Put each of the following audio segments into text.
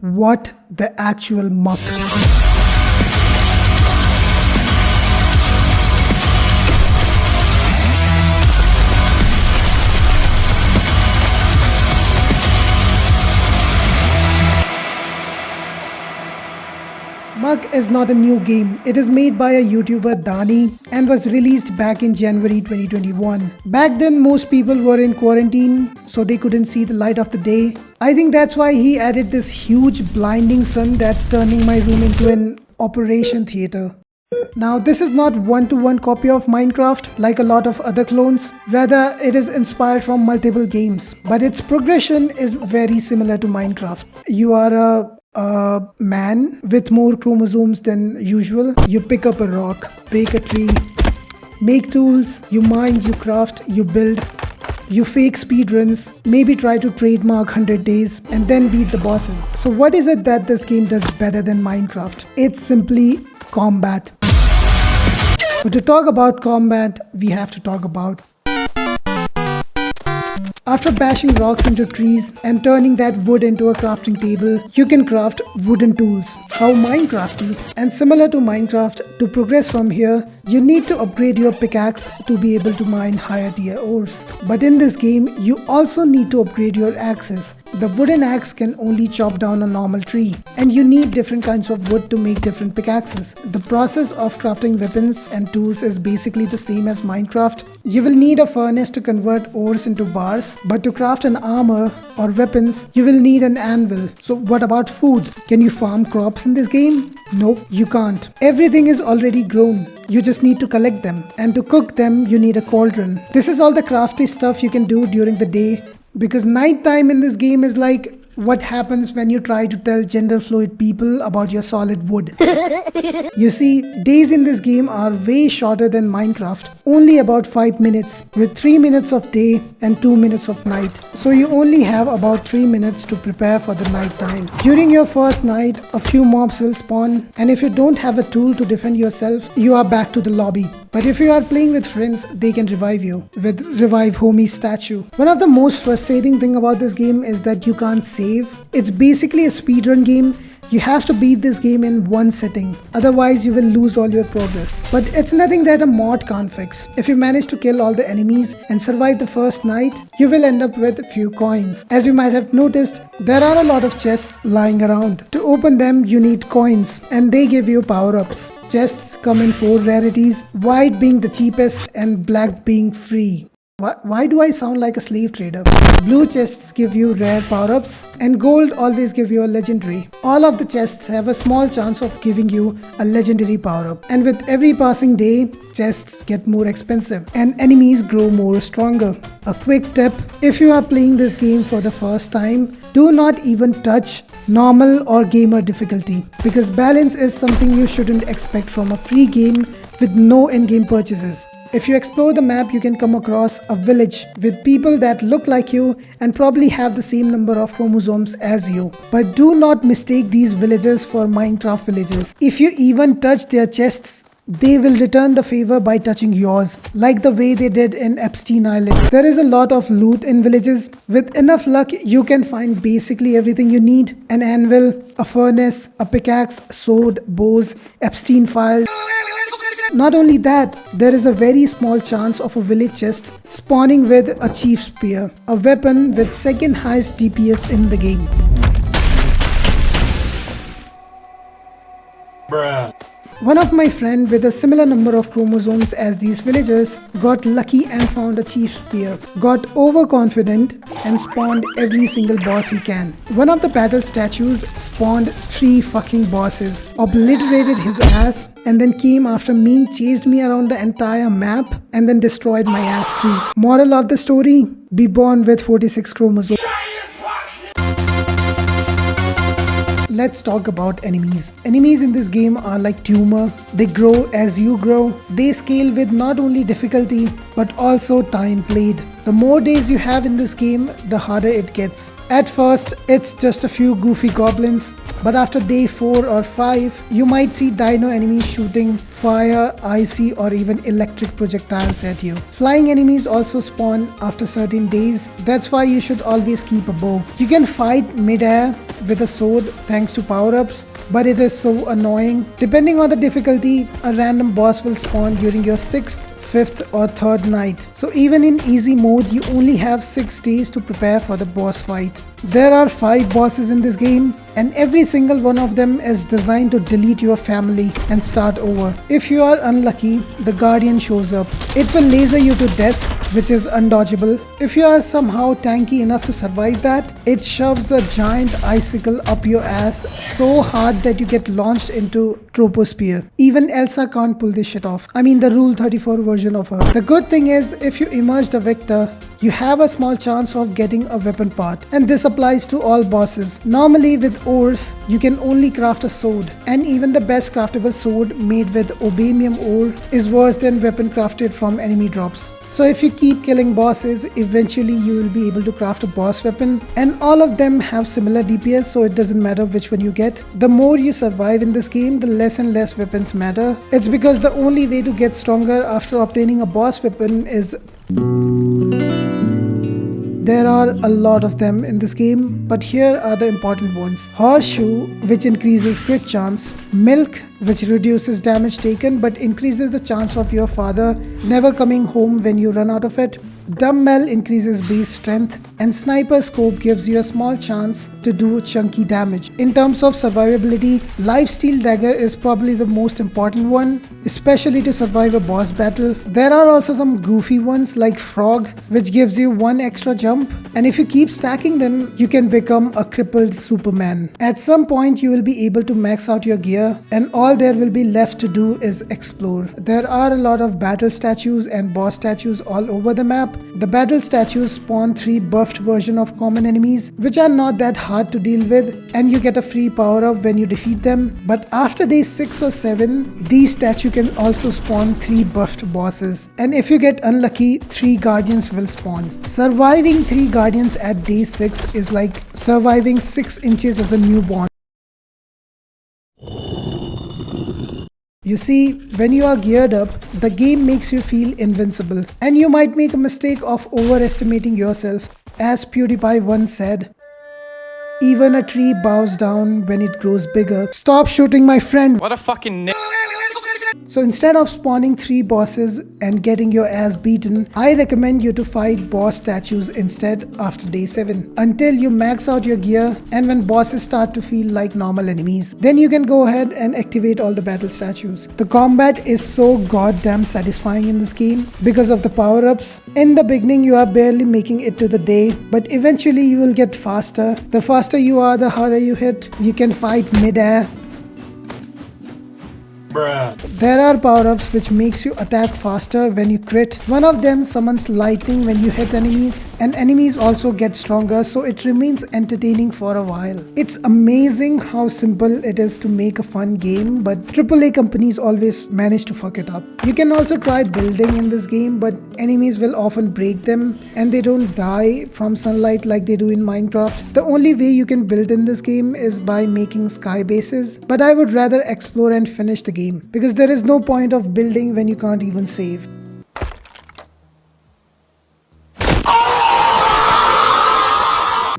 What the actual muck? Muck is not a new game. It is made by a YouTuber Dani and was released back in January 2021. Back then most people were in quarantine so they couldn't see the light of the day. I think that's why he added this huge blinding sun that's turning my room into an operation theater. Now this is not one-to-one copy of Minecraft like a lot of other clones. Rather, it is inspired from multiple games, but its progression is very similar to Minecraft. You are a man with more chromosomes than usual. You pick up a rock, break a tree, make tools, you mine, you craft, you build, you fake speedruns, maybe try to trademark 100 days and then beat the bosses. So what is it that this game does better than Minecraft? It's simply combat. But to talk about combat, we have to talk about after bashing rocks into trees and turning that wood into a crafting table, you can craft wooden tools. How Minecrafty. And similar to Minecraft, to progress from here, you need to upgrade your pickaxe to be able to mine higher tier ores. But in this game, you also need to upgrade your axes. The wooden axe can only chop down a normal tree, and you need different kinds of wood to make different pickaxes. The process of crafting weapons and tools is basically the same as Minecraft. You will need a furnace to convert ores into bars, but to craft an armor or weapons, you will need an anvil. So what about food? Can you farm crops in this game? Nope, you can't. Everything is already grown. You just need to collect them, and to cook them you need a cauldron. This is all the crafty stuff you can do during the day, because nighttime in this game is like what happens when you try to tell gender fluid people about your solid wood. You see, days in this game are way shorter than Minecraft, only about 5 minutes, with 3 minutes of day and 2 minutes of night. So you only have about 3 minutes to prepare for the night time. During your first night, a few mobs will spawn, and if you don't have a tool to defend yourself, you are back to the lobby. But if you are playing with friends, they can revive you with Revive Homie statue. One of the most frustrating thing about this game is that you can't save. It's basically a speedrun game. You have to beat this game in one sitting, otherwise you will lose all your progress. But it's nothing that a mod can't fix. If you manage to kill all the enemies and survive the first night, you will end up with a few coins. As you might have noticed, there are a lot of chests lying around. To open them, you need coins, and they give you power-ups. Chests come in 4 rarities, white being the cheapest and black being free. Why do I sound like a slave trader? Blue chests give you rare power-ups, and gold always give you a legendary. All of the chests have a small chance of giving you a legendary power-up. And with every passing day, chests get more expensive and enemies grow more stronger. A quick tip, if you are playing this game for the first time, do not even touch normal or gamer difficulty, because balance is something you shouldn't expect from a free game with no in-game purchases. If you explore the map, you can come across a village with people that look like you and probably have the same number of chromosomes as you. But do not mistake these villagers for Minecraft villagers. If you even touch their chests, they will return the favor by touching yours, like the way they did in Epstein Island. There is a lot of loot in villages. With enough luck, you can find basically everything you need. An anvil, a furnace, a pickaxe, sword, bows, Epstein files. Not only that, there is a very small chance of a village chest spawning with a chief spear, a weapon with second highest DPS in the game. Bruh. One of my friends with a similar number of chromosomes as these villagers got lucky and found a chief spear, got overconfident and spawned every single boss he can. One of the battle statues spawned 3 fucking bosses, obliterated his ass, and then came after me, chased me around the entire map, and then destroyed my ass too. Moral of the story, be born with 46 chromosomes. Let's talk about enemies. Enemies in this game are like tumor. They grow as you grow. They scale with not only difficulty but also time played. The more days you have in this game, the harder it gets. At first, it's just a few goofy goblins, but after day 4 or 5, you might see dino enemies shooting fire, icy or even electric projectiles at you. Flying enemies also spawn after certain days, that's why you should always keep a bow. You can fight mid-air with a sword thanks to power-ups, but it is so annoying. Depending on the difficulty, a random boss will spawn during your 6th, 5th or 3rd night. So even in easy mode, you only have 6 days to prepare for the boss fight. There are 5 bosses in this game, and every single one of them is designed to delete your family and start over. If you are unlucky, the Guardian shows up. It will laser you to death, which is undodgeable. If you are somehow tanky enough to survive that, it shoves a giant icicle up your ass so hard that you get launched into troposphere. Even Elsa can't pull this shit off. I mean the Rule 34 version of her. The good thing is, if you emerge the victor, you have a small chance of getting a weapon part, and this applies to all bosses. Normally with ores, you can only craft a sword, and even the best craftable sword made with obanium ore is worse than weapon crafted from enemy drops. So if you keep killing bosses, eventually you will be able to craft a boss weapon, and all of them have similar DPS, so it doesn't matter which one you get. The more you survive in this game, the less and less weapons matter. It's because the only way to get stronger after obtaining a boss weapon is... There are a lot of them in this game, but here are the important ones. Horseshoe, which increases crit chance. Milk, which reduces damage taken but increases the chance of your father never coming home when you run out of it. Dumbbell increases base strength, and Sniper Scope gives you a small chance to do chunky damage. In terms of survivability, Lifesteal Dagger is probably the most important one, especially to survive a boss battle. There are also some goofy ones like Frog, which gives you 1 extra jump, and if you keep stacking them, you can become a crippled Superman. At some point, you will be able to max out your gear, and all there will be left to do is explore. There are a lot of battle statues and boss statues all over the map. The battle statues spawn 3 buffed versions of common enemies, which are not that hard to deal with, and you get a free power up when you defeat them. But after day 6 or 7, these statues can also spawn 3 buffed bosses, and if you get unlucky, 3 guardians will spawn. Surviving 3 guardians at day 6 is like surviving 6 inches as a newborn. You see, when you are geared up, the game makes you feel invincible, and you might make a mistake of overestimating yourself. As PewDiePie once said, even a tree bows down when it grows bigger. Stop shooting my friend! What a fucking So instead of spawning 3 bosses and getting your ass beaten, I recommend you to fight boss statues instead after day 7 until you max out your gear, and when bosses start to feel like normal enemies, then you can go ahead and activate all the battle statues. The combat is so goddamn satisfying in this game because of the power-ups. In the beginning you are barely making it to the day, but eventually you will get faster. The faster you are, the harder you hit. You can fight mid-air. There are power-ups which makes you attack faster when you crit. One of them summons lightning when you hit enemies, and enemies also get stronger, so it remains entertaining for a while. It's amazing how simple it is to make a fun game, but AAA companies always manage to fuck it up. You can also try building in this game, but enemies will often break them, and they don't die from sunlight like they do in Minecraft. The only way you can build in this game is by making sky bases, but I would rather explore and finish the game, because there is no point of building when you can't even save.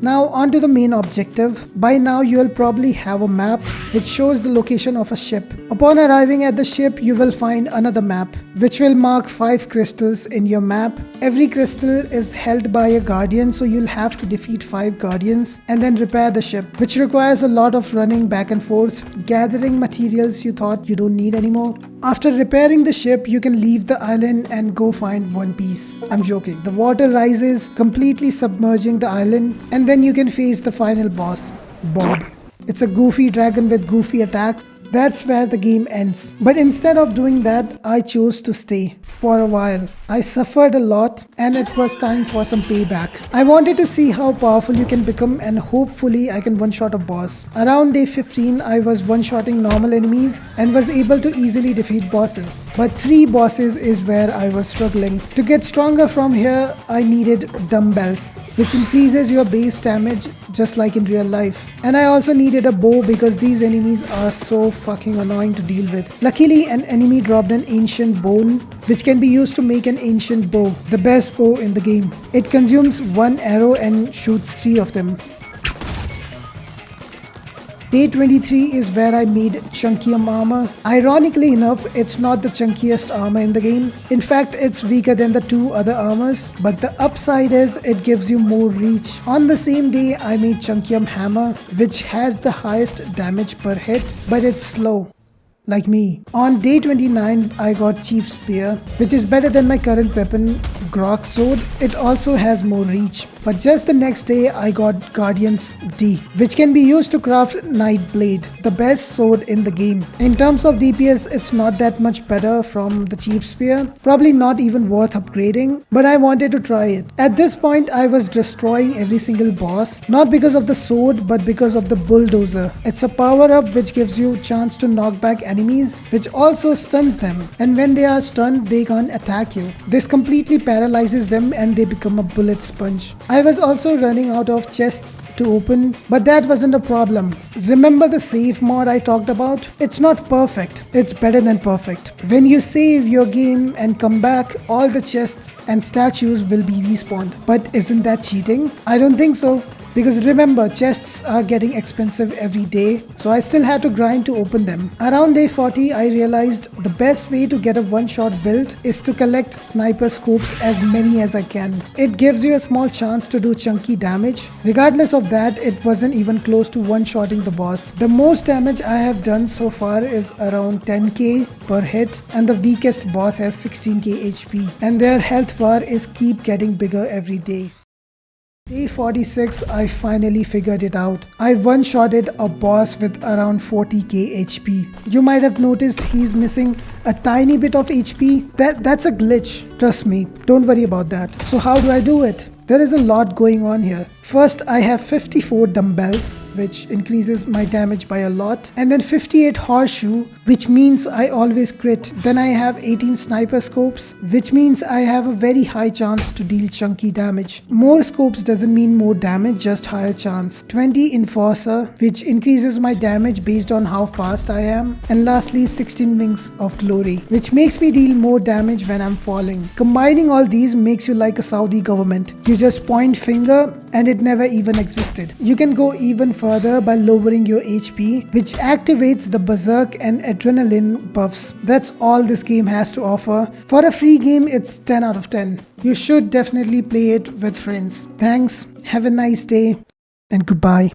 Now on to the main objective. By now you will probably have a map which shows the location of a ship. Upon arriving at the ship, you will find another map which will mark 5 crystals in your map. Every crystal is held by a guardian, so you'll have to defeat 5 guardians and then repair the ship, which requires a lot of running back and forth, gathering materials you thought you don't need anymore. After repairing the ship, you can leave the island and go find One Piece. I'm joking. The water rises, completely submerging the island, and then you can face the final boss, Bob. It's a goofy dragon with goofy attacks. that's where the game ends. But instead of doing that, I chose to stay for a while. I suffered a lot and it was time for some payback. I wanted to see how powerful you can become and hopefully I can one-shot a boss. Around day 15, I was one-shotting normal enemies and was able to easily defeat bosses. But 3 bosses is where I was struggling. To get stronger from here, I needed dumbbells, which increases your base damage just like in real life. And I also needed a bow because these enemies are so fucking annoying to deal with. Luckily, an enemy dropped an ancient bone, which can be used to make an ancient bow, the best bow in the game. It consumes 1 arrow and shoots 3 of them. Day 23 is where I made chunkium armor. Ironically enough, it's not the chunkiest armor in the game. In fact, it's weaker than the 2 other armors, but the upside is it gives you more reach. On the same day, I made chunkium hammer, which has the highest damage per hit, but it's slow. Like me. On day 29, I got Chief Spear, which is better than my current weapon, Grok Sword. It also has more reach. But just the next day, I got Guardian's D, which can be used to craft Night Blade, the best sword in the game. In terms of DPS, it's not that much better from the Chief Spear. Probably not even worth upgrading, but I wanted to try it. At this point, I was destroying every single boss, not because of the sword, but because of the Bulldozer. It's a power-up which gives you a chance to knock back enemies, which also stuns them. And when they are stunned, they can't attack you. This completely paralyzes them and they become a bullet sponge. I was also running out of chests to open, but that wasn't a problem. Remember the save mod I talked about? It's not perfect, it's better than perfect. When you save your game and come back, all the chests and statues will be respawned. But isn't that cheating? I don't think so. Because remember, chests are getting expensive every day, so I still had to grind to open them. Around day 40, I realized the best way to get a one-shot build is to collect sniper scopes, as many as I can. It gives you a small chance to do chunky damage. Regardless of that, it wasn't even close to one-shotting the boss. The most damage I have done so far is around 10k per hit, and the weakest boss has 16k HP, and their health bar is keep getting bigger every day. Day 46, I finally figured it out. I one-shotted a boss with around 40k HP. You might have noticed he's missing a tiny bit of HP. That's a glitch. Trust me, don't worry about that. So how do I do it? There is a lot going on here. First, I have 54 dumbbells, which increases my damage by a lot. And then 58 horseshoe, which means I always crit. Then I have 18 sniper scopes, which means I have a very high chance to deal chunky damage. More scopes doesn't mean more damage, just higher chance. 20 enforcer, which increases my damage based on how fast I am. And lastly, 16 wings of glory, which makes me deal more damage when I'm falling. Combining all these makes you like a Saudi government. You just point finger and it never even existed. You can go even further by lowering your HP, which activates the berserk and adrenaline buffs. That's all this game has to offer. For a free game, it's 10 out of 10. You should definitely play it with friends. Thanks, have a nice day, and goodbye.